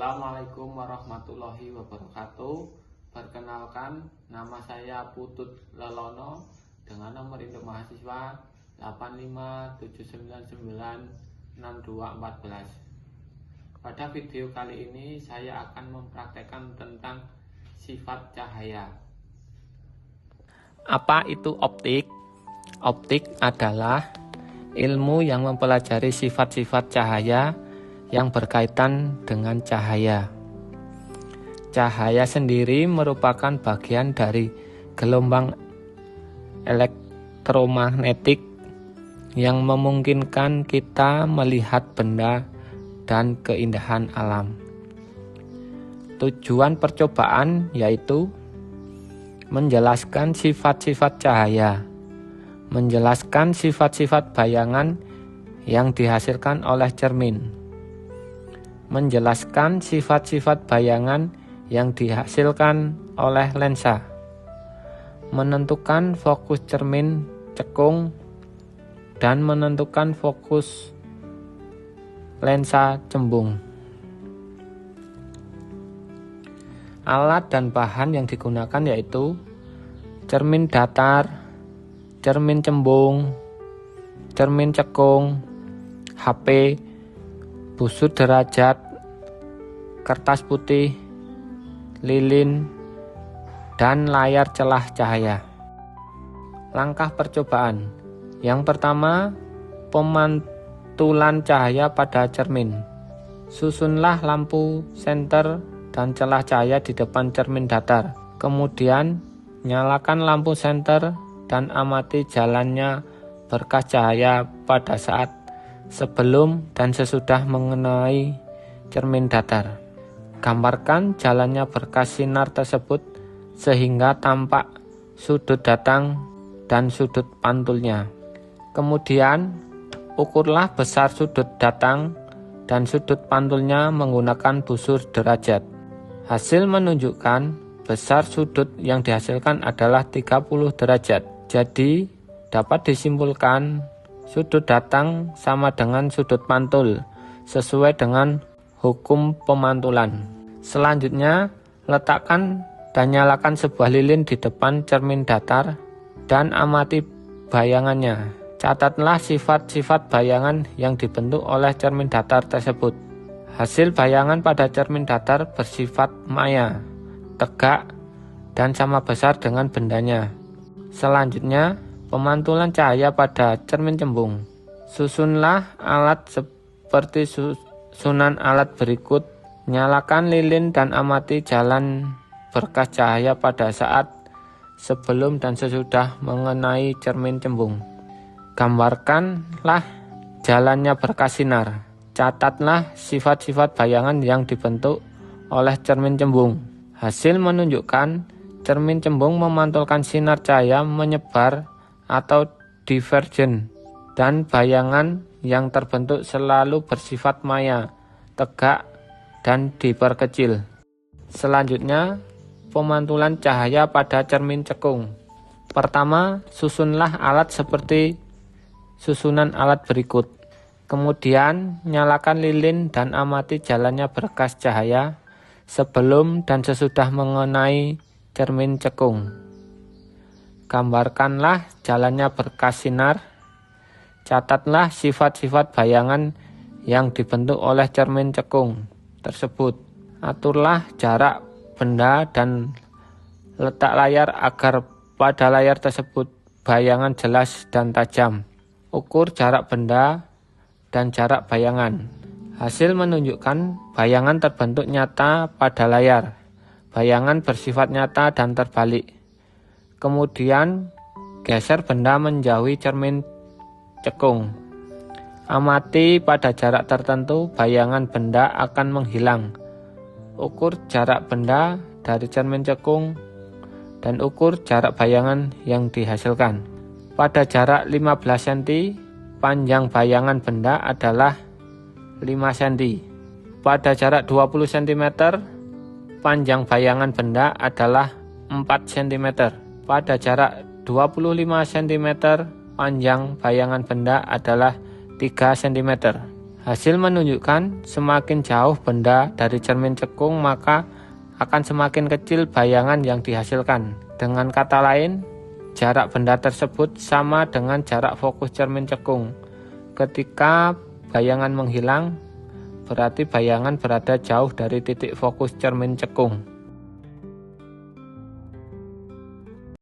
Assalamualaikum warahmatullahi wabarakatuh. Perkenalkan, nama saya Putut Lelono dengan nomor induk mahasiswa 857996214. Pada video kali ini saya akan mempraktekkan tentang sifat cahaya. Apa itu optik? Optik adalah ilmu yang mempelajari sifat-sifat cahaya yang berkaitan dengan cahaya. Cahaya sendiri merupakan bagian dari gelombang elektromagnetik yang memungkinkan kita melihat benda dan keindahan alam. Tujuan percobaan yaitu menjelaskan sifat-sifat cahaya, menjelaskan sifat-sifat bayangan yang dihasilkan oleh cermin, menjelaskan sifat-sifat bayangan yang dihasilkan oleh lensa, menentukan fokus cermin cekung, dan menentukan fokus lensa cembung. Alat dan bahan yang digunakan yaitu cermin datar, cermin cembung, cermin cekung, HP, busur derajat, kertas putih, lilin, dan layar celah cahaya. Langkah percobaan. Yang pertama, pemantulan cahaya pada cermin. Susunlah lampu senter dan celah cahaya di depan cermin datar. Kemudian, nyalakan lampu senter dan amati jalannya berkas cahaya pada saat sebelum dan sesudah mengenai cermin datar. Gambarkan jalannya berkas sinar tersebut sehingga tampak sudut datang dan sudut pantulnya. Kemudian, ukurlah besar sudut datang dan sudut pantulnya menggunakan busur derajat. Hasil menunjukkan besar sudut yang dihasilkan adalah 30 derajat. Jadi, dapat disimpulkan sudut datang sama dengan sudut pantul sesuai dengan hukum pemantulan. Selanjutnya, letakkan dan nyalakan sebuah lilin di depan cermin datar dan amati bayangannya. Catatlah sifat-sifat bayangan yang dibentuk oleh cermin datar tersebut. Hasil bayangan pada cermin datar bersifat maya, tegak, dan sama besar dengan bendanya. Selanjutnya, pemantulan cahaya pada cermin cembung. Susunlah alat seperti susunan alat berikut. Nyalakan lilin dan amati jalan berkas cahaya pada saat sebelum dan sesudah mengenai cermin cembung. Gambarkanlah jalannya berkas sinar. Catatlah sifat-sifat bayangan yang dibentuk oleh cermin cembung. Hasil menunjukkan cermin cembung memantulkan sinar cahaya menyebar atau divergen, dan bayangan yang terbentuk selalu bersifat maya, tegak, dan diperkecil. Selanjutnya, pemantulan cahaya pada cermin cekung. Pertama, susunlah alat seperti susunan alat berikut. Kemudian, nyalakan lilin dan amati jalannya berkas cahaya sebelum dan sesudah mengenai cermin cekung. Gambarkanlah jalannya berkas sinar. Catatlah sifat-sifat bayangan yang dibentuk oleh cermin cekung tersebut. Aturlah jarak benda dan letak layar agar pada layar tersebut bayangan jelas dan tajam. Ukur jarak benda dan jarak bayangan. Hasil menunjukkan bayangan terbentuk nyata pada layar. Bayangan bersifat nyata dan terbalik. Kemudian, geser benda menjauhi cermin cekung. Amati pada jarak tertentu bayangan benda akan menghilang. Ukur jarak benda dari cermin cekung dan ukur jarak bayangan yang dihasilkan. Pada jarak 15 cm, panjang bayangan benda adalah 5 cm. Pada jarak 20 cm, panjang bayangan benda adalah 4 cm. Pada jarak 25 cm, panjang bayangan benda adalah 3 cm. Hasil menunjukkan semakin jauh benda dari cermin cekung maka akan semakin kecil bayangan yang dihasilkan. Dengan kata lain, jarak benda tersebut sama dengan jarak fokus cermin cekung. Ketika bayangan menghilang, berarti bayangan berada jauh dari titik fokus cermin cekung.